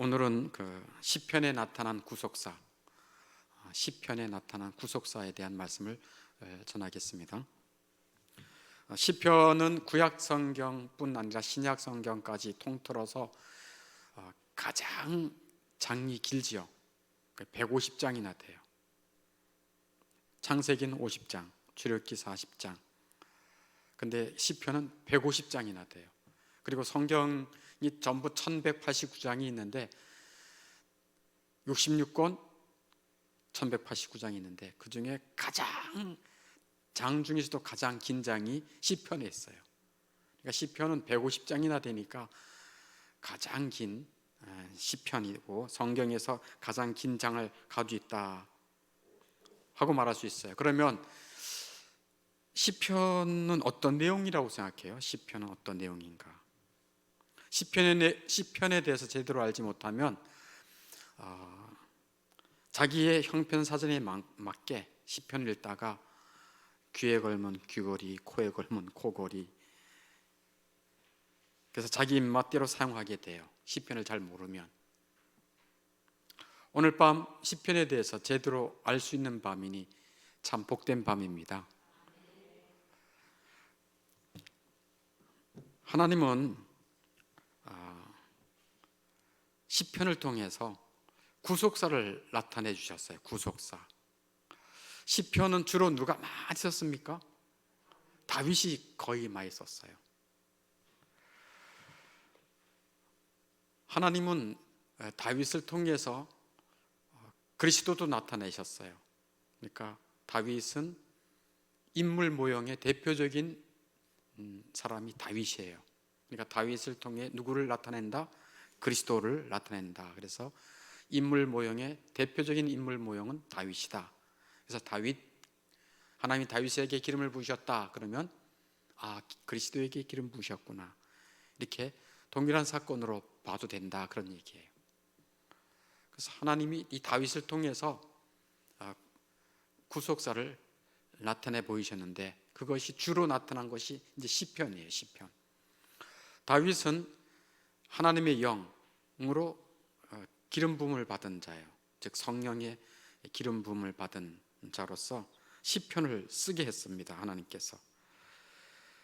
오늘은 그 시편에 나타난 구속사, 시편에 나타난 구속사에 대한 말씀을 전하겠습니다. 시편은 구약 성경뿐 아니라 신약 성경까지 통틀어서 가장 장이 길지요. 150장이나 돼요. 창세기는 50장, 출애굽기 40장. 근데 시편은 150장이나 돼요. 그리고 성경이 전부 1189장이 있는데 66권 1189장이 있는데 그 중에 가장 장 중에서도 가장 긴 장이 시편에 있어요. 그러니까 시편은 150장이나 되니까 가장 긴 시편이고 성경에서 가장 긴 장을 가지고 있다 하고 말할 수 있어요. 그러면 시편은 어떤 내용이라고 생각해요? 시편은 어떤 내용인가? 시편에 대해서 제대로 알지 못하면 자기의 형편사정에 맞게 시편을 읽다가 귀에 걸면 귀걸이, 코에 걸면 코걸이, 그래서 자기 입맛대로 사용하게 돼요. 시편을 잘 모르면. 오늘 밤 시편에 대해서 제대로 알 수 있는 밤이니 참 복된 밤입니다. 하나님은 시편을 통해서 구속사를 나타내 주셨어요. 구속사. 시편은 주로 누가 많이 썼습니까? 다윗이 거의 많이 썼어요. 하나님은 다윗을 통해서 그리스도도 나타내셨어요. 그러니까 다윗은 인물 모형의 대표적인 사람이 다윗이에요. 그러니까 다윗을 통해 누구를 나타낸다? 그리스도를 나타낸다. 그래서 인물 모형의 대표적인 인물 모형은 다윗이다. 그래서 하나님이 다윗에게 기름을 부으셨다. 그러면 그리스도에게 기름 부으셨구나. 이렇게 동일한 사건으로 봐도 된다. 그런 얘기예요. 그래서 하나님이 이 다윗을 통해서 구속사를 나타내 보이셨는데 그것이 주로 나타난 것이 이제 시편이에요. 시편. 다윗은 하나님의 영으로 기름 부음을 받은 자예요. 즉 성령의 기름 부음을 받은 자로서 시편을 쓰게 했습니다. 하나님께서.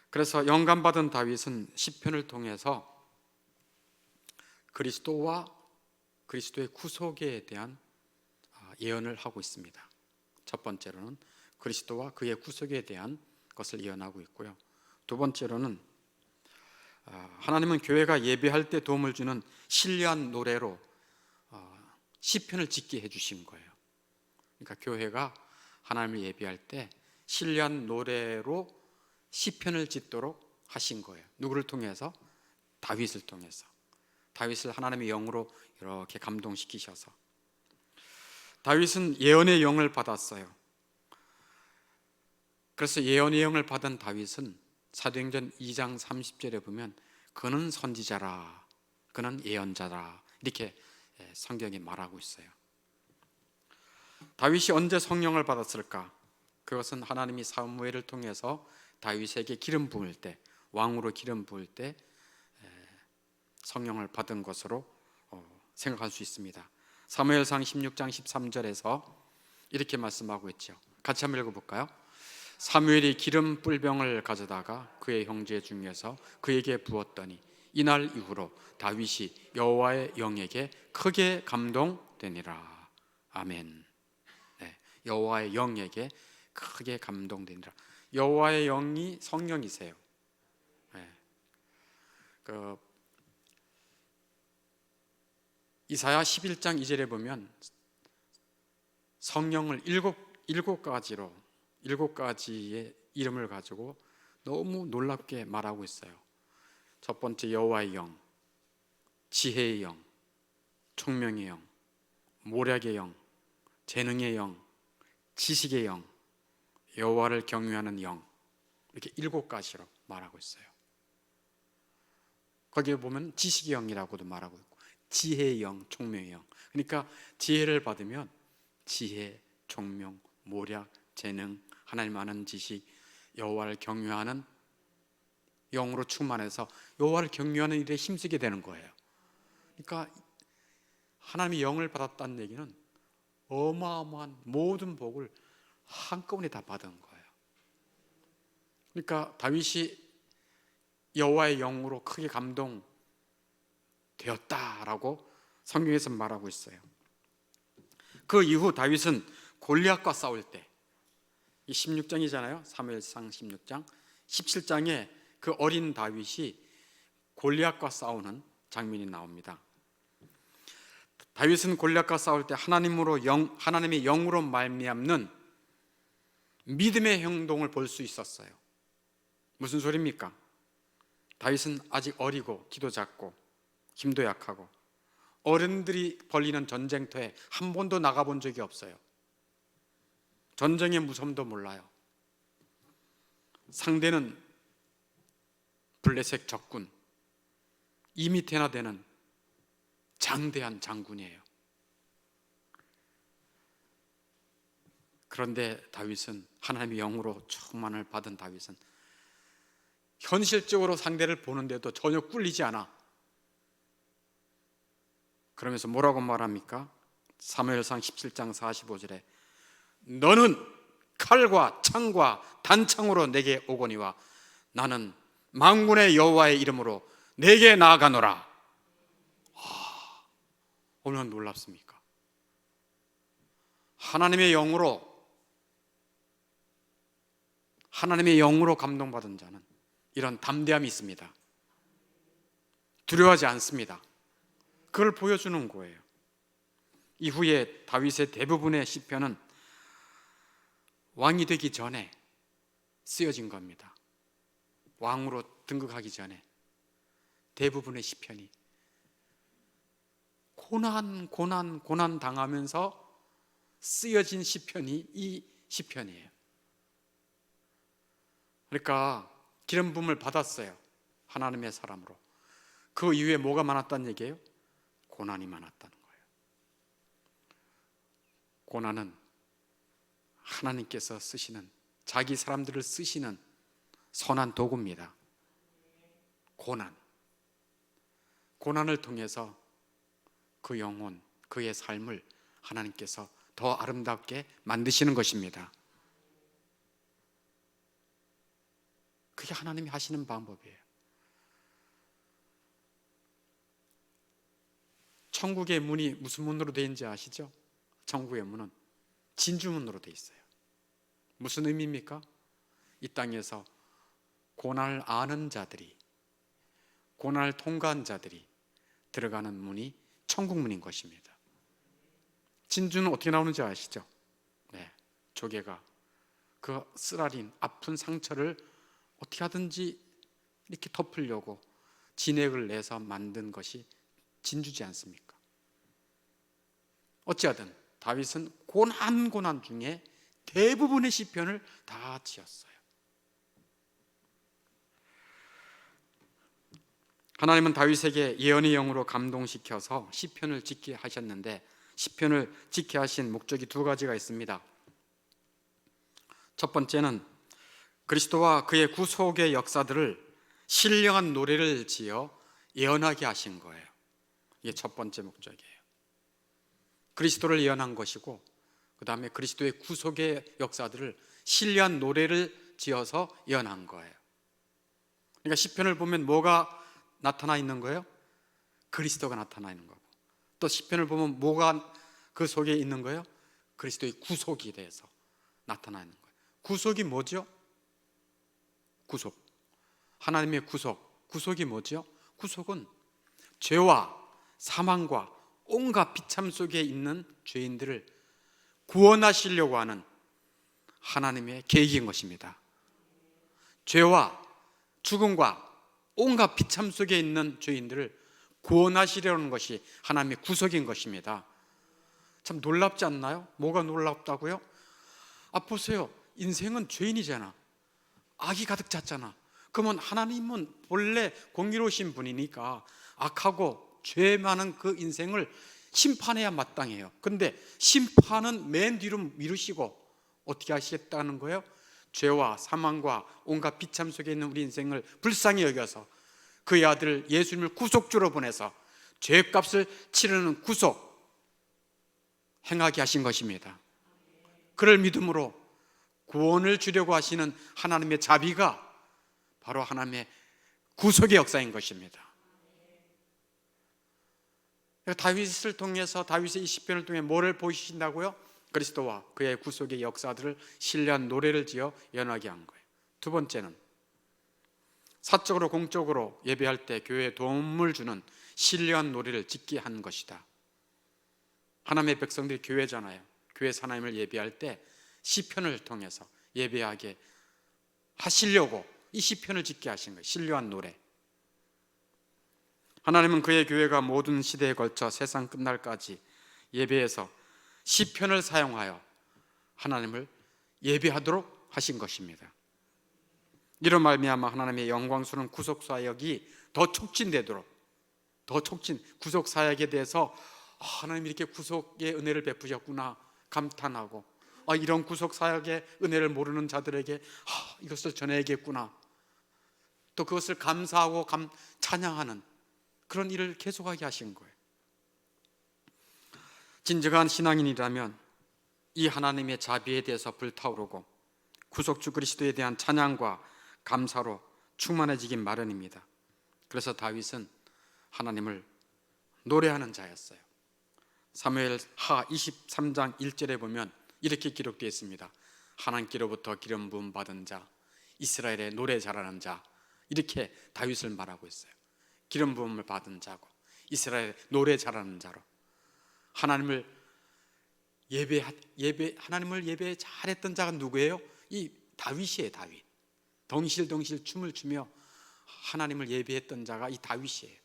그래서 영감 받은 다윗은 시편을 통해서 그리스도와 그리스도의 구속에 대한 예언을 하고 있습니다. 첫 번째로는 그리스도와 그의 구속에 대한 것을 예언하고 있고요. 두 번째로는 하나님은 교회가 예배할 때 도움을 주는 신뢰한 노래로 시편을 짓게 해주신 거예요. 그러니까 교회가 하나님을 예배할 때 신뢰한 노래로 시편을 짓도록 하신 거예요. 누구를 통해서? 다윗을 통해서. 다윗을 하나님의 영으로 이렇게 감동시키셔서. 다윗은 예언의 영을 받았어요. 그래서 예언의 영을 받은 다윗은 사도행전 2장 30절에 보면 그는 선지자라, 그는 예언자라 이렇게 성경이 말하고 있어요. 다윗이 언제 성령을 받았을까? 그것은 하나님이 사무엘을 통해서 다윗에게 기름 부을 때, 왕으로 기름 부을 때 성령을 받은 것으로 생각할 수 있습니다. 사무엘상 16장 13절에서 이렇게 말씀하고 있죠. 같이 한번 읽어볼까요? 사무엘이 기름 뿔병을 가져다가 그의 형제 중에서 그에게 부었더니 이날 이후로 다윗이 여호와의 영에게 크게 감동되니라. 아멘. 네, 여호와의 영에게 크게 감동되니라. 여호와의 영이 성령이세요. 네. 이사야 11장 2절에 보면 성령을 일곱 가지의 이름을 가지고 너무 놀랍게 말하고 있어요. 첫 번째 여호와의 영, 지혜의 영, 총명의 영, 모략의 영, 재능의 영, 지식의 영, 여호와를 경외하는 영, 이렇게 7가지로 말하고 있어요. 거기에 보면 지식의 영이라고도 말하고 있고 지혜의 영, 총명의 영. 그러니까 지혜를 받으면 지혜, 총명, 모략, 재능, 하나님 아는 지식, 여호와를 경외하는 영으로 충만해서 여호와를 경외하는 일에 힘쓰게 되는 거예요. 그러니까 하나님의 영을 받았다는 얘기는 어마어마한 모든 복을 한꺼번에 다 받은 거예요. 그러니까 다윗이 여호와의 영으로 크게 감동되었다라고 성경에서 말하고 있어요. 그 이후 다윗은 골리앗과 싸울 때, 이 16장이잖아요. 사무엘상 16장 17장에 그 어린 다윗이 골리앗과 싸우는 장면이 나옵니다. 다윗은 골리앗과 싸울 때 하나님의 영으로 말미암는 믿음의 행동을 볼 수 있었어요. 무슨 소리입니까? 다윗은 아직 어리고 키도 작고 힘도 약하고 어른들이 벌이는 전쟁터에 한 번도 나가본 적이 없어요. 전쟁의 무서움도 몰라요. 상대는 블레셋 적군 2미터나 되는 장대한 장군이에요. 그런데 다윗은 하나님의 영으로 충만을 받은 다윗은 현실적으로 상대를 보는데도 전혀 꿀리지 않아. 그러면서 뭐라고 말합니까? 사무엘상 17장 45절에 너는 칼과 창과 단창으로 내게 오거니와 나는 만군의 여호와의 이름으로 내게 나아가노라. 얼마나 놀랍습니까? 하나님의 영으로 감동받은 자는 이런 담대함이 있습니다. 두려워하지 않습니다. 그걸 보여주는 거예요. 이후에 다윗의 대부분의 시편은 왕이 되기 전에 쓰여진 겁니다. 왕으로 등극하기 전에 대부분의 시편이 고난 당하면서 쓰여진 시편이 이 시편이에요. 그러니까 기름 부음을 받았어요. 하나님의 사람으로. 그 이후에 뭐가 많았다는 얘기예요? 고난이 많았다는 거예요. 고난은 하나님께서 쓰시는, 자기 사람들을 쓰시는 선한 도구입니다. 고난을 통해서 그 영혼, 그의 삶을 하나님께서 더 아름답게 만드시는 것입니다. 그게 하나님이 하시는 방법이에요. 천국의 문이 무슨 문으로 되어 있는지 아시죠? 천국의 문은 진주문으로 되어 있어요. 무슨 의미입니까? 이 땅에서 고난을 아는 자들이, 고난을 통과한 자들이 들어가는 문이 천국문인 것입니다. 진주는 어떻게 나오는지 아시죠? 네, 조개가 그 쓰라린 아픈 상처를 어떻게 하든지 이렇게 덮으려고 진액을 내서 만든 것이 진주지 않습니까? 어찌하든 다윗은 고난 중에 대부분의 시편을 다 지었어요. 하나님은 다윗에게 예언의 영으로 감동시켜서 시편을 짓게 하셨는데, 시편을 짓게 하신 목적이 두 가지가 있습니다. 첫 번째는 그리스도와 그의 구속의 역사들을 신령한 노래를 지어 예언하게 하신 거예요. 이게 첫 번째 목적이에요. 그리스도를 예언한 것이고, 그 다음에 그리스도의 구속의 역사들을 신령한 노래를 지어서 예언한 거예요. 그러니까 시편을 보면 뭐가 나타나 있는 거예요? 그리스도가 나타나 있는 거고, 또 시편을 보면 뭐가 그 속에 있는 거예요? 그리스도의 구속에 대해서 나타나 있는 거예요. 구속이 뭐죠? 구속, 하나님의 구속이 뭐죠? 구속은 죄와 사망과 온갖 비참 속에 있는 죄인들을 구원하시려고 하는 하나님의 계획인 것입니다. 죄와 죽음과 온갖 비참 속에 있는 죄인들을 구원하시려는 것이 하나님의 구속인 것입니다. 참 놀랍지 않나요? 뭐가 놀랍다고요? 보세요. 인생은 죄인이잖아. 악이 가득 찼잖아. 그러면 하나님은 본래 공의로우신 분이니까 악하고 죄 많은 그 인생을 심판해야 마땅해요. 근데 심판은 맨 뒤로 미루시고 어떻게 하시겠다는 거예요? 죄와 사망과 온갖 비참 속에 있는 우리 인생을 불쌍히 여겨서 그의 아들 예수님을 구속주로 보내서 죄값을 치르는 구속, 행하게 하신 것입니다. 그를 믿음으로 구원을 주려고 하시는 하나님의 자비가 바로 하나님의 구속의 역사인 것입니다. 다윗을 통해서, 다윗의 이 시편을 통해 뭐를 보이신다고요? 그리스도와 그의 구속의 역사들을 신뢰한 노래를 지어 연하게 한 거예요. 두 번째는 사적으로 공적으로 예배할 때 교회에 도움을 주는 신뢰한 노래를 짓게 한 것이다. 하나님의 백성들이 교회잖아요. 교회에서 하나님을 예배할 때 시편을 통해서 예배하게 하시려고 이 시편을 짓게 하신 거예요. 신뢰한 노래. 하나님은 그의 교회가 모든 시대에 걸쳐 세상 끝날까지 예배에서 시편을 사용하여 하나님을 예배하도록 하신 것입니다. 이런 말미암아 하나님의 영광스러운 구속 사역이 더 촉진되도록, 구속 사역에 대해서 하나님이 이렇게 구속의 은혜를 베푸셨구나 감탄하고, 이런 구속 사역의 은혜를 모르는 자들에게 이것을 전해야겠구나, 또 그것을 감사하고 찬양하는 그런 일을 계속하게 하신 거예요. 진정한 신앙인이라면 이 하나님의 자비에 대해서 불타오르고 구속주 그리스도에 대한 찬양과 감사로 충만해지긴 마련입니다. 그래서 다윗은 하나님을 노래하는 자였어요. 사무엘하 23장 1절에 보면 이렇게 기록되어 있습니다. 하나님께로부터 기름 부음 받은 자, 이스라엘의 노래 잘하는 자, 이렇게 다윗을 말하고 있어요. 기름 부음을 받은 자고 이스라엘 노래 잘하는 자로 하나님을 하나님을 예배 잘했던 자가 누구예요? 이 다윗이에요. 다윗. 덩실덩실 춤을 추며 하나님을 예배했던 자가 이 다윗이에요.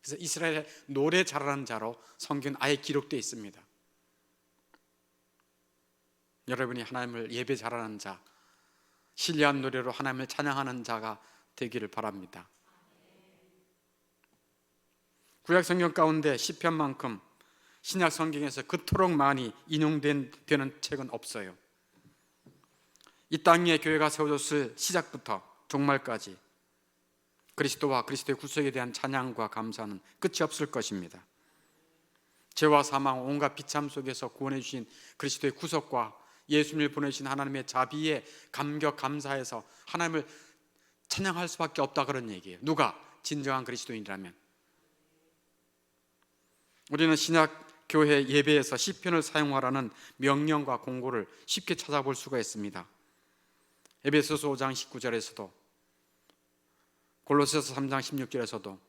그래서 이스라엘의 노래 잘하는 자로 성경 아예 기록되어 있습니다. 여러분이 하나님을 예배 잘하는 자, 신뢰한 노래로 하나님을 찬양하는 자가 되기를 바랍니다. 구약 성경 가운데 시편만큼 신약 성경에서 그토록 많이 인용되는 책은 없어요. 이 땅에 교회가 세워졌을 시작부터 종말까지 그리스도와 그리스도의 구속에 대한 찬양과 감사는 끝이 없을 것입니다. 죄와 사망, 온갖 비참 속에서 구원해 주신 그리스도의 구속과 예수님을 보내신 하나님의 자비에 감격 감사해서 하나님을 찬양할 수밖에 없다, 그런 얘기예요. 누가? 진정한 그리스도인이라면. 우리는 신약 교회 예배에서 시편을 사용하라는 명령과 공고를 쉽게 찾아볼 수가 있습니다. 에베소서 5장 19절에서도, 골로새서 3장 16절에서도,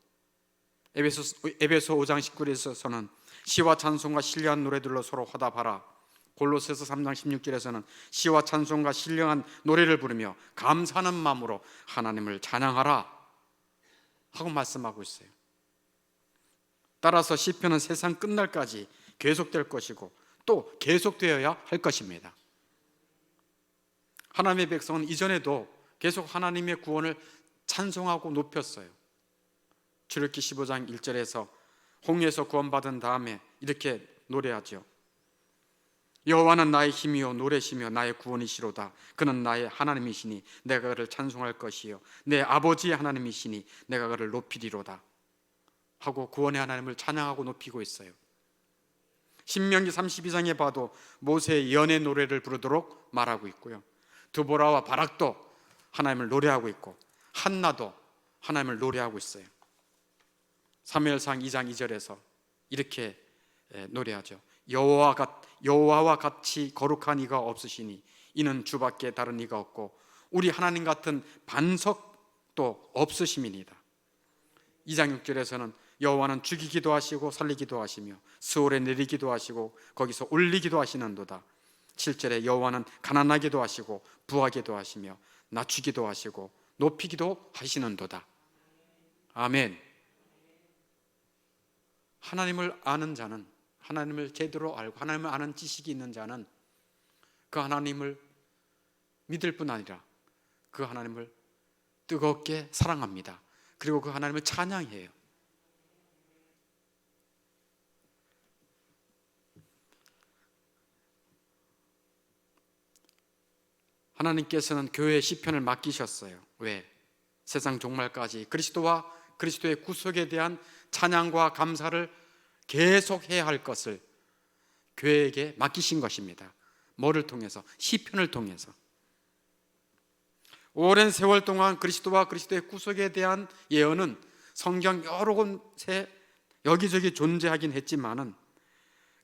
에베소 5장 19절에서는 시와 찬송과 신령한 노래들로 서로 화답하라. 골로새서 3장 16절에서는 시와 찬송과 신령한 노래를 부르며 감사하는 마음으로 하나님을 찬양하라 하고 말씀하고 있어요. 따라서 시편은 세상 끝날까지 계속될 것이고 또 계속되어야 할 것입니다. 하나님의 백성은 이전에도 계속 하나님의 구원을 찬송하고 높였어요. 출애굽기 15장 1절에서 홍해에서 구원받은 다음에 이렇게 노래하죠. 여호와는 나의 힘이요 노래시며 나의 구원이시로다. 그는 나의 하나님이시니 내가 그를 찬송할 것이요 내 아버지의 하나님이시니 내가 그를 높이리로다 하고 구원의 하나님을 찬양하고 높이고 있어요. 신명기 32장에 봐도 모세의 연의 노래를 부르도록 말하고 있고요. 드보라와 바락도 하나님을 노래하고 있고 한나도 하나님을 노래하고 있어요. 사무엘상 2장 2절에서 이렇게 노래하죠. 여호와와 같이 거룩한 이가 없으시니 이는 주밖에 다른 이가 없고 우리 하나님 같은 반석도 없으심이니이다. 2장 6절에서는 여호와는 죽이기도 하시고 살리기도 하시며 스올에 내리기도 하시고 거기서 올리기도 하시는도다. 7절에 여호와는 가난하게도 하시고 부하게도 하시며 낮추기도 하시고 높이기도 하시는도다. 아멘. 하나님을 아는 자는, 하나님을 제대로 알고 하나님을 아는 지식이 있는 자는 그 하나님을 믿을 뿐 아니라 그 하나님을 뜨겁게 사랑합니다. 그리고 그 하나님을 찬양해요. 하나님께서는 교회에 시편을 맡기셨어요. 왜? 세상 종말까지 그리스도와 그리스도의 구속에 대한 찬양과 감사를 계속해야 할 것을 교회에게 맡기신 것입니다. 뭐를 통해서? 시편을 통해서. 오랜 세월 동안 그리스도와 그리스도의 구속에 대한 예언은 성경 여러 곳에 여기저기 존재하긴 했지만은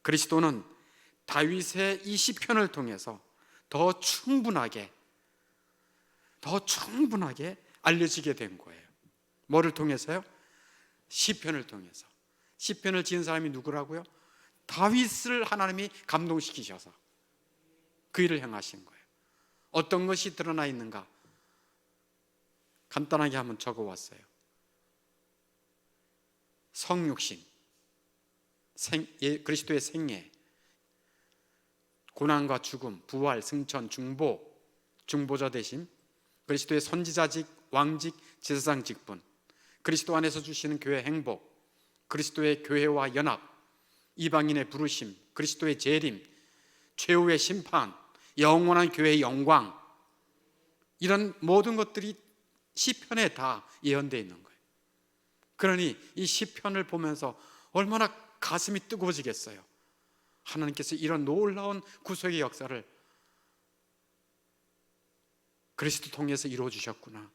그리스도는 다윗의 이 시편을 통해서 더 충분하게 알려지게 된 거예요. 뭐를 통해서요? 시편을 통해서. 시편을 지은 사람이 누구라고요? 다윗을 하나님이 감동시키셔서 그 일을 행하신 거예요. 어떤 것이 드러나 있는가? 간단하게 한번 적어왔어요. 성육신, 그리스도의 생애, 고난과 죽음, 부활, 승천, 중보자 되심, 그리스도의 선지자직, 왕직, 제사장 직분, 그리스도 안에서 주시는 교회 행복, 그리스도의 교회와 연합, 이방인의 부르심, 그리스도의 재림, 최후의 심판, 영원한 교회의 영광, 이런 모든 것들이 시편에 다 예언되어 있는 거예요. 그러니 이 시편을 보면서 얼마나 가슴이 뜨거워지겠어요. 하나님께서 이런 놀라운 구속의 역사를 그리스도 통해서 이루어 주셨구나.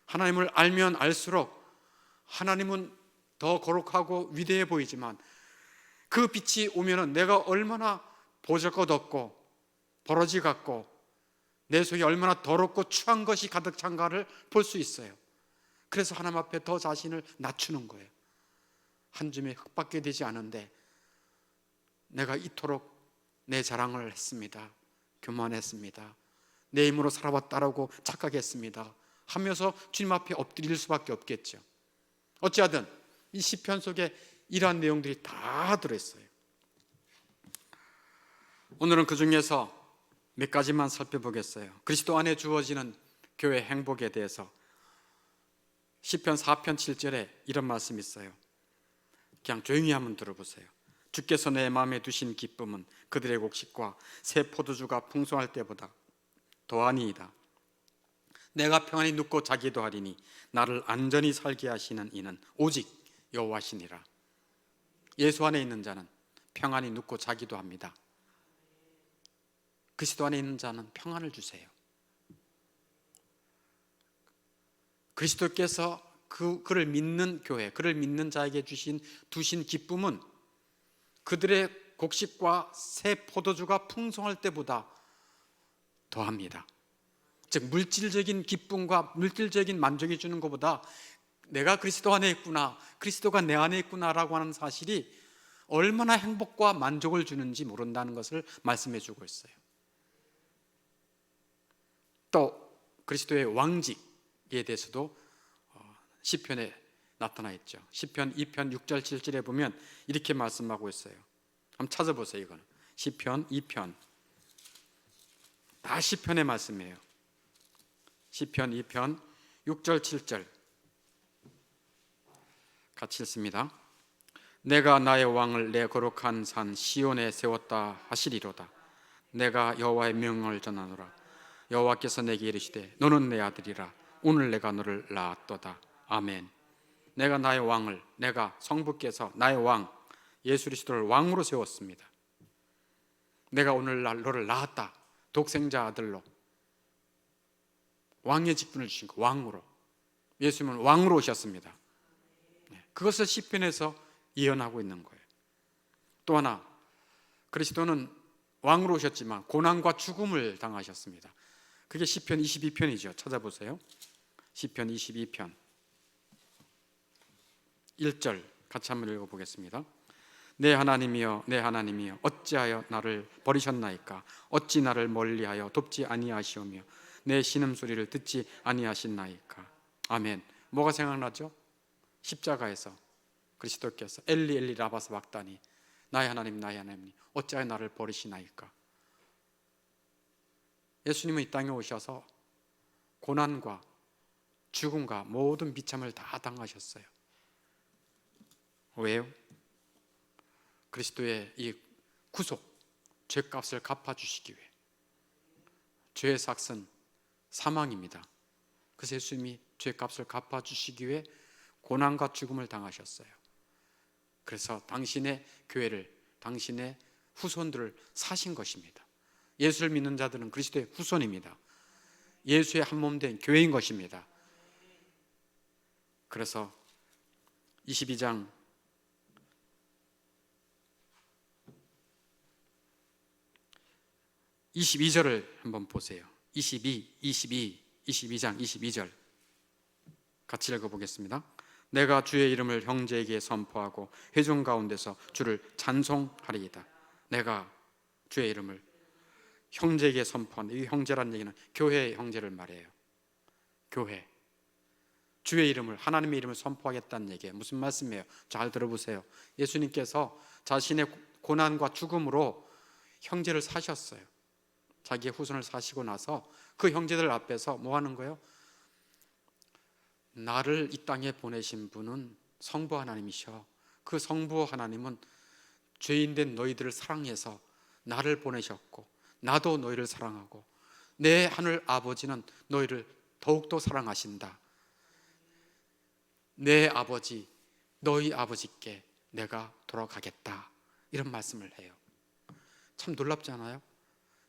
하나님을 알면 알수록 하나님은 더 거룩하고 위대해 보이지만 그 빛이 오면은 내가 얼마나 보잘것없고 버러지 같고 내 속에 얼마나 더럽고 추한 것이 가득 찬가를 볼 수 있어요. 그래서 하나님 앞에 더 자신을 낮추는 거예요. 한 줌의 흙밖에 되지 않은데 내가 이토록 내 자랑을 했습니다. 교만했습니다. 내 힘으로 살아왔다라고 착각했습니다 하면서 주님 앞에 엎드릴 수밖에 없겠죠. 어찌하든 이 시편 속에 이러한 내용들이 다 들어있어요. 오늘은 그 중에서 몇 가지만 살펴보겠어요. 그리스도 안에 주어지는 교회 행복에 대해서 시편 4편 7절에 이런 말씀이 있어요. 그냥 조용히 한번 들어보세요. 주께서 내 마음에 두신 기쁨은 그들의 곡식과 새 포도주가 풍성할 때보다 더하니이다. 내가 평안히 눕고 자기도 하리니 나를 안전히 살게 하시는 이는 오직 여호와시니라. 예수 안에 있는 자는 평안히 눕고 자기도 합니다. 그리스도 안에 있는 자는 평안을 주세요. 그리스도께서 그를 믿는 교회, 그를 믿는 자에게 두신 기쁨은 그들의 곡식과 새 포도주가 풍성할 때보다 더합니다. 즉 물질적인 기쁨과 물질적인 만족이 주는 것보다 내가 그리스도 안에 있구나, 그리스도가 내 안에 있구나라고 하는 사실이 얼마나 행복과 만족을 주는지 모른다는 것을 말씀해 주고 있어요. 또 그리스도의 왕직에 대해서도 시편에 나타나 있죠. 시편 2편 6절 7절에 보면 이렇게 말씀하고 있어요. 한번 찾아보세요. 이거는 시편 2편 다 시편의 말씀이에요. 시편 2편 6절 7절 같이 읽습니다. 내가 나의 왕을 내 거룩한 산 시온에 세웠다 하시리로다. 내가 여호와의 명을 전하노라. 여호와께서 내게 이르시되 너는 내 아들이라. 오늘 내가 너를 낳았도다. 아멘. 내가 나의 왕을, 내가 성부께서 나의 왕 예수 그리스도를 왕으로 세웠습니다. 내가 오늘날 너를 낳았다. 독생자 아들로 왕의 직분을 주신 거, 왕으로. 예수님은 왕으로 오셨습니다. 그것을 시편에서 예언하고 있는 거예요. 또 하나, 그리스도는 왕으로 오셨지만 고난과 죽음을 당하셨습니다. 그게 시편 22편이죠. 찾아보세요. 시편 22편 1절 같이 한번 읽어보겠습니다. 내 하나님이여 내 하나님이여 어찌하여 나를 버리셨나이까. 어찌 나를 멀리하여 돕지 아니하시오며 내 신음소리를 듣지 아니하신나이까. 아멘. 뭐가 생각나죠? 십자가에서 그리스도께서 엘리 엘리 라바사 박다니 나의 하나님 나의 하나님 어찌하여 나를 버리시나이까. 예수님은 이 땅에 오셔서 고난과 죽음과 모든 비참을 다 당하셨어요. 왜요? 그리스도의 이 구속, 죄값을 갚아주시기 위해. 죄의 삭은 사망입니다. 그래서 예수님이 죄값을 갚아주시기 위해 고난과 죽음을 당하셨어요. 그래서 당신의 교회를 당신의 후손들을 사신 것입니다. 예수를 믿는 자들은 그리스도의 후손입니다. 예수의 한 몸 된 교회인 것입니다. 그래서 22장 22절을 한번 보세요. 22장 22절 같이 읽어보겠습니다. 내가 주의 이름을 형제에게 선포하고 회중 가운데서 주를 찬송하리이다. 내가 주의 이름을 형제에게 선포한, 이 형제란 얘기는 교회의 형제를 말해요. 교회, 주의 이름을, 하나님의 이름을 선포하겠다는 얘기예요. 무슨 말씀이에요? 잘 들어보세요. 예수님께서 자신의 고난과 죽음으로 형제를 사셨어요. 자기의 후손을 사시고 나서 그 형제들 앞에서 뭐 하는 거예요? 나를 이 땅에 보내신 분은 성부 하나님이셔. 그 성부 하나님은 죄인된 너희들을 사랑해서 나를 보내셨고, 나도 너희를 사랑하고, 내 하늘 아버지는 너희를 더욱더 사랑하신다. 내 아버지, 너희 아버지께 내가 돌아가겠다. 이런 말씀을 해요. 참 놀랍지 않아요?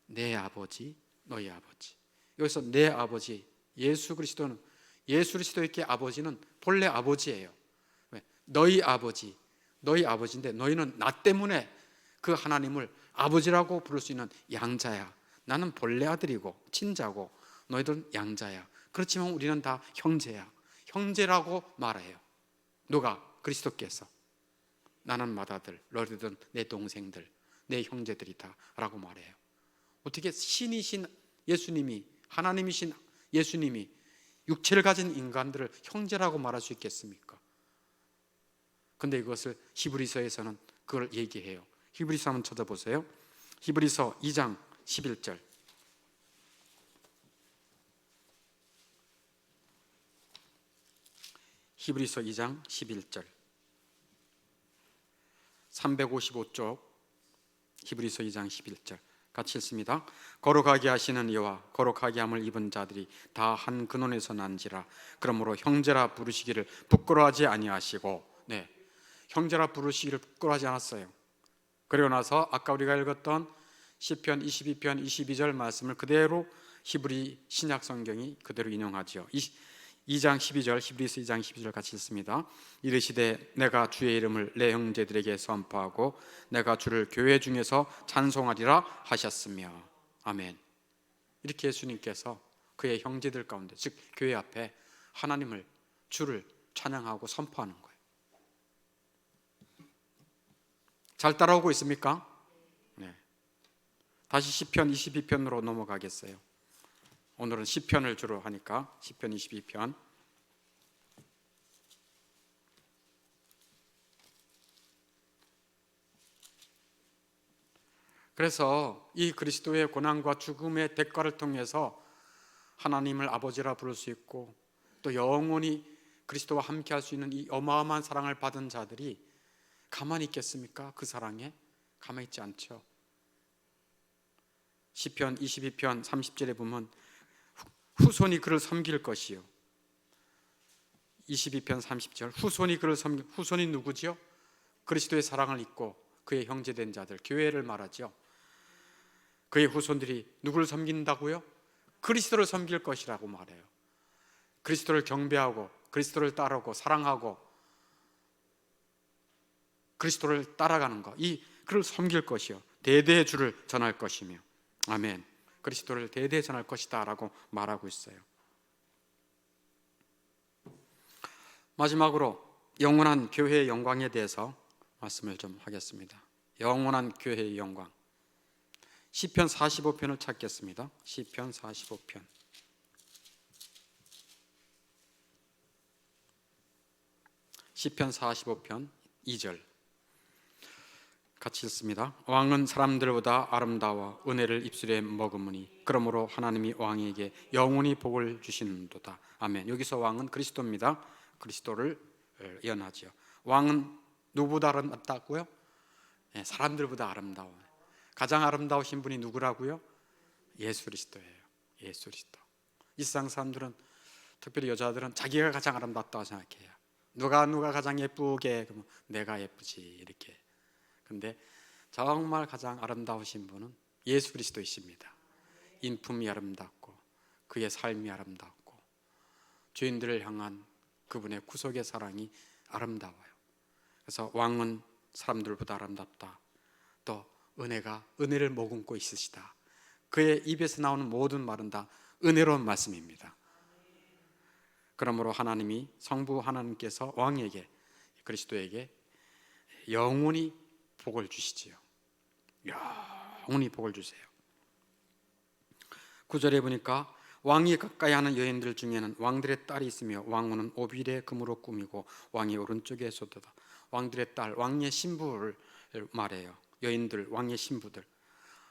내 아버지, 너희 아버지. 여기서 내 아버지, 예수 그리스도에게 아버지는 본래 아버지예요. 왜? 너희 아버지, 너희 아버지인데 너희는 나 때문에 그 하나님을 아버지라고 부를 수 있는 양자야. 나는 본래 아들이고 친자고 너희들은 양자야. 그렇지만 우리는 다 형제야. 형제라고 말해요. 누가? 그리스도께서. 나는 맏아들, 너희들은 내 동생들, 내 형제들이다 라고 말해요. 어떻게 신이신 예수님이, 하나님이신 예수님이 육체를 가진 인간들을 형제라고 말할 수 있겠습니까? 근데 이것을 히브리서에서는 그걸 얘기해요. 히브리서 한번 찾아보세요. 히브리서 2장 11절. 히브리서 2장 11절. 355쪽 히브리서 2장 11절 같이 읽습니다. 거룩하게 하시는 이와 거룩하게 함을 입은 자들이 다 한 근원에서 난지라. 그러므로 형제라 부르시기를 부끄러워하지 아니하시고, 네, 형제라 부르시기를 부끄러워하지 않았어요. 그리고 나서 아까 우리가 읽었던 시편 22편 22절 말씀을 그대로 히브리 신약 성경이 그대로 인용하죠. 2장 12절, 히브리서 2장 12절 같이 읽습니다. 이르시되 내가 주의 이름을 내 형제들에게 선포하고 내가 주를 교회 중에서 찬송하리라 하셨으며. 아멘. 이렇게 예수님께서 그의 형제들 가운데, 즉 교회 앞에 하나님을, 주를 찬양하고 선포하는 거예요. 잘 따라오고 있습니까? 네. 다시 시편 22편으로 넘어가겠어요. 오늘은 시편을 주로 하니까 시편 22편. 그래서 이 그리스도의 고난과 죽음의 대가를 통해서 하나님을 아버지라 부를 수 있고 또 영원히 그리스도와 함께 할 수 있는 이 어마어마한 사랑을 받은 자들이 가만히 있겠습니까? 그 사랑에 가만히 있지 않죠. 시편 22편 30절에 보면 후손이 그를 섬길 것이요. 22편 30절 후손이 그를 섬길, 후손이 누구지요? 그리스도의 사랑을 잊고 그의 형제된 자들, 교회를 말하죠. 그의 후손들이 누구를 섬긴다고요? 그리스도를 섬길 것이라고 말해요. 그리스도를 경배하고 그리스도를 따르고 사랑하고 그리스도를 따라가는 것, 이 그를 섬길 것이요, 대대의 주를 전할 것이며. 아멘. 그리스도를 대대에 전할 것이다 라고 말하고 있어요. 마지막으로 영원한 교회의 영광에 대해서 말씀을 좀 하겠습니다. 영원한 교회의 영광. 시편 45편을 찾겠습니다. 시편 45편. 시편 45편 2절 같이 읽습니다. 왕은 사람들보다 아름다워 은혜를 입술에 머금으니 그러므로 하나님이 왕에게 영원히 복을 주시는도다. 아멘. 여기서 왕은 그리스도입니다. 그리스도를 예언하죠. 왕은 누구보다 아름답다고요? 네, 사람들보다 아름다워요. 가장 아름다우신 분이 누구라고요? 예수 그리스도예요. 예수 그리스도. 이 세상 사람들은, 특별히 여자들은 자기가 가장 아름답다고 생각해요. 누가 가장 예쁘게, 그러면 내가 예쁘지 이렇게. 근데 정말 가장 아름다우신 분은 예수 그리스도이십니다. 인품이 아름답고 그의 삶이 아름답고 죄인들을 향한 그분의 구속의 사랑이 아름다워요. 그래서 왕은 사람들보다 아름답다. 또 은혜를 머금고 있으시다. 그의 입에서 나오는 모든 말은 다 은혜로운 말씀입니다. 그러므로 하나님이 성부 하나님께서 왕에게, 그리스도에게 영원히 복을 주시지요. 영원히 복을 주세요. 9절에 보니까 왕이 가까이 하는 여인들 중에는 왕들의 딸이 있으며 왕후는 오빌의 금으로 꾸미고 왕의 오른쪽에 쏟아다. 왕들의 딸, 왕의 신부를 말해요. 여인들, 왕의 신부들.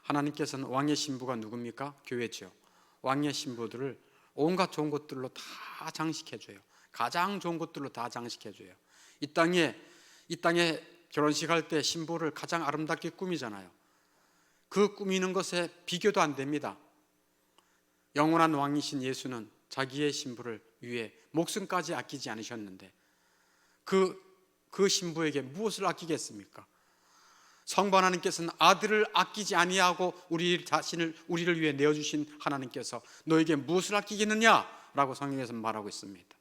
하나님께서는 왕의 신부가 누굽니까? 교회죠. 왕의 신부들을 온갖 좋은 것들로 다 장식해줘요. 가장 좋은 것들로 다 장식해줘요. 이 땅에 결혼식 할 때 신부를 가장 아름답게 꾸미잖아요. 그 꾸미는 것에 비교도 안 됩니다. 영원한 왕이신 예수는 자기의 신부를 위해 목숨까지 아끼지 않으셨는데 그 신부에게 무엇을 아끼겠습니까? 성부 하나님께서는 아들을 아끼지 아니하고 우리를 위해 내어주신 하나님께서 너에게 무엇을 아끼겠느냐라고 성경에서 말하고 있습니다.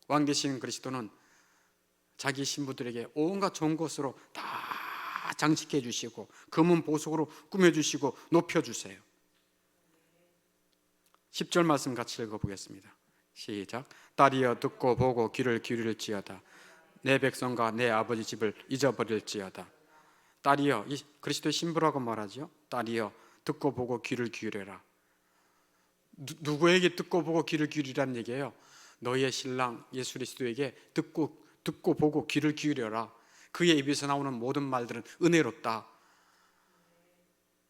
왕 되신 그리스도는 자기 신부들에게 온갖 좋은 것으로 다 장식해 주시고 금은 보석으로 꾸며주시고 높여주세요. 10절 말씀 같이 읽어보겠습니다. 시작. 딸이여 듣고 보고 귀를 기울일지어다. 내 백성과 내 아버지 집을 잊어버릴지어다. 딸이여, 그리스도의 신부라고 말하죠. 딸이여 듣고 보고 귀를 기울여라. 누구에게 듣고 보고 귀를 기울이라는 얘기예요? 너의 신랑 예수 그리스도에게 듣고 보고 귀를 기울여라. 그의 입에서 나오는 모든 말들은 은혜롭다.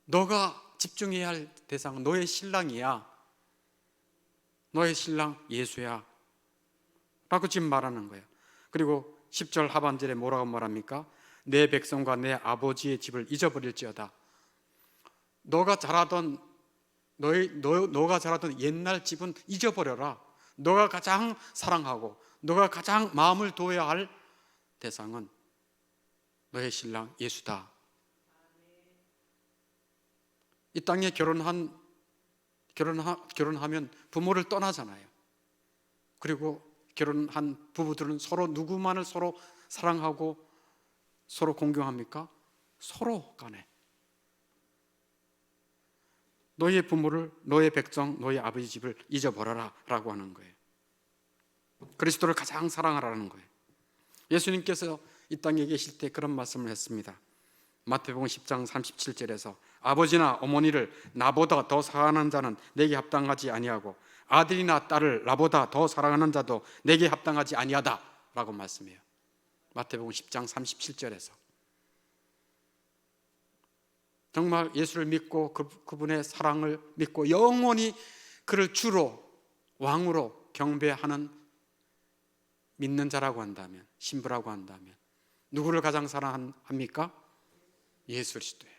너가 집중해야 할 대상은 너의 신랑이야. 너의 신랑 예수야 라고 지금 말하는 거예요. 그리고 10절 하반절에 뭐라고 말합니까? 내 백성과 내 아버지의 집을 잊어버릴지어다. 너가 자라던 옛날 집은 잊어버려라. 너가 가장 사랑하고 너가 가장 마음을 둬야 할 대상은 너의 신랑 예수다. 이 땅에 결혼하면 부모를 떠나잖아요. 그리고 결혼한 부부들은 서로 누구만을 서로 사랑하고 서로 공경합니까? 서로 간에. 너의 부모를, 너의 백성, 너의 아버지 집을 잊어버려라 라고 하는 거예요. 그리스도를 가장 사랑하라는 거예요. 예수님께서 이 땅에 계실 때 그런 말씀을 했습니다. 마태복음 10장 37절에서 아버지나 어머니를 나보다 더 사랑하는 자는 내게 합당하지 아니하고 아들이나 딸을 나보다 더 사랑하는 자도 내게 합당하지 아니하다 라고 말씀해요. 마태복음 10장 37절에서 정말 예수를 믿고 그분의 사랑을 믿고 영원히 그를 주로 왕으로 경배하는 믿는 자라고 한다면, 신부라고 한다면 누구를 가장 사랑합니까? 예수 그리스도예요.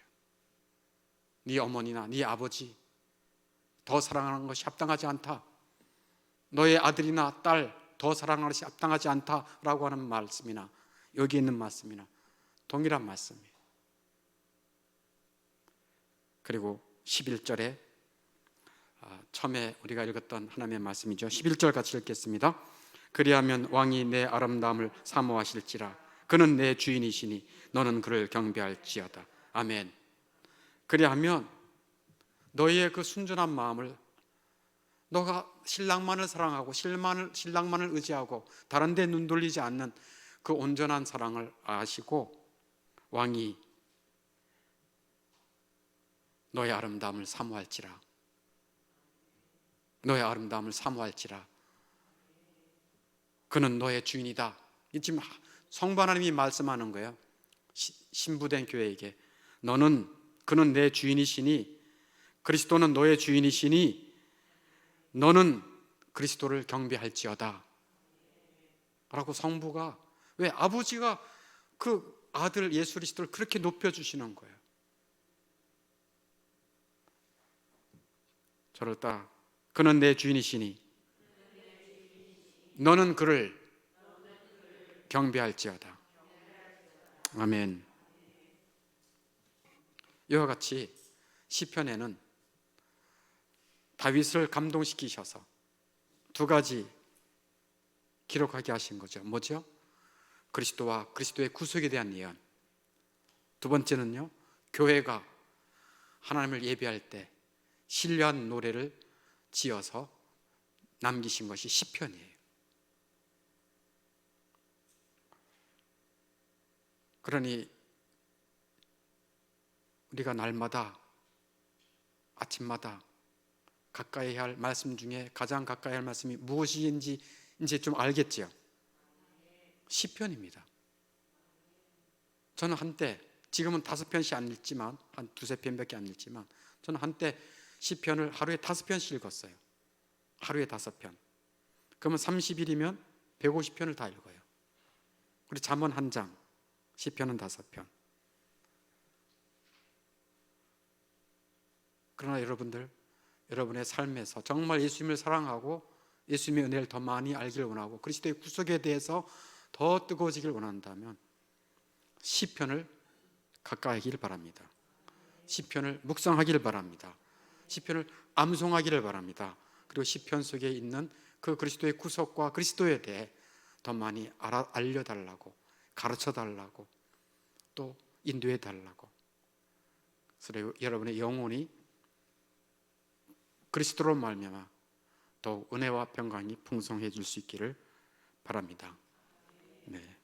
네 어머니나 네 아버지 더 사랑하는 것이 합당하지 않다. 너의 아들이나 딸 더 사랑하는 것이 합당하지 않다라고 하는 말씀이나 여기 있는 말씀이나 동일한 말씀이에요. 그리고 11절에 처음에 우리가 읽었던 하나님의 말씀이죠. 11절 같이 읽겠습니다. 그리하면 왕이 내 아름다움을 사모하실지라 그는 내 주인이시니 너는 그를 경배할지어다. 아멘. 그리하면 너의 그 순전한 마음을 너가 신랑만을 사랑하고 신랑만을 의지하고 다른 데 눈 돌리지 않는 그 온전한 사랑을 아시고 왕이 너의 아름다움을 사모할지라. 너의 아름다움을 사모할지라. 그는 너의 주인이다. 지금 성부 하나님이 말씀하는 거예요. 신부된 교회에게 그는 내 주인이시니 그리스도는 너의 주인이시니 너는 그리스도를 경배할지어다 라고 성부가 왜 아버지가 그 아들 예수 그리스도를 그렇게 높여주시는 거예요. 저를 따라 그는 내 주인이시니 너는 그를 경배할지어다. 아멘. 이와 같이 시편에는 다윗을 감동시키셔서 두 가지 기록하게 하신 거죠. 뭐죠? 그리스도와 그리스도의 구속에 대한 예언. 두 번째는요, 교회가 하나님을 예배할 때 신뢰한 노래를 지어서 남기신 것이 시편이에요. 그러니 우리가 날마다 아침마다 가까이 할 말씀 중에 가장 가까이 할 말씀이 무엇인지 이제 좀 알겠죠? 시편입니다. 저는 한때, 지금은 5편씩 안 읽지만, 한 2~3편밖에 안 읽지만, 저는 한때 시편을 하루에 5편씩 읽었어요. 하루에 5편. 그러면 30일이면 150편을 다 읽어요. 그리고 잠언 한 장, 시편은 5편. 그러나 여러분들, 여러분의 삶에서 정말 예수님을 사랑하고 예수님의 은혜를 더 많이 알기를 원하고 그리스도의 구속에 대해서 더 뜨거워지길 원한다면 시편을 가까이 하기를 바랍니다. 시편을 묵상하기를 바랍니다. 시편을 암송하기를 바랍니다. 그리고 시편 속에 있는 그 그리스도의 구속과 그리스도에 대해 더 많이 알려달라고, 가르쳐달라고, 또 인도해달라고. 그래서 여러분의 영혼이 그리스도로 말미암아 더욱 은혜와 평강이 풍성해질 수 있기를 바랍니다. 네.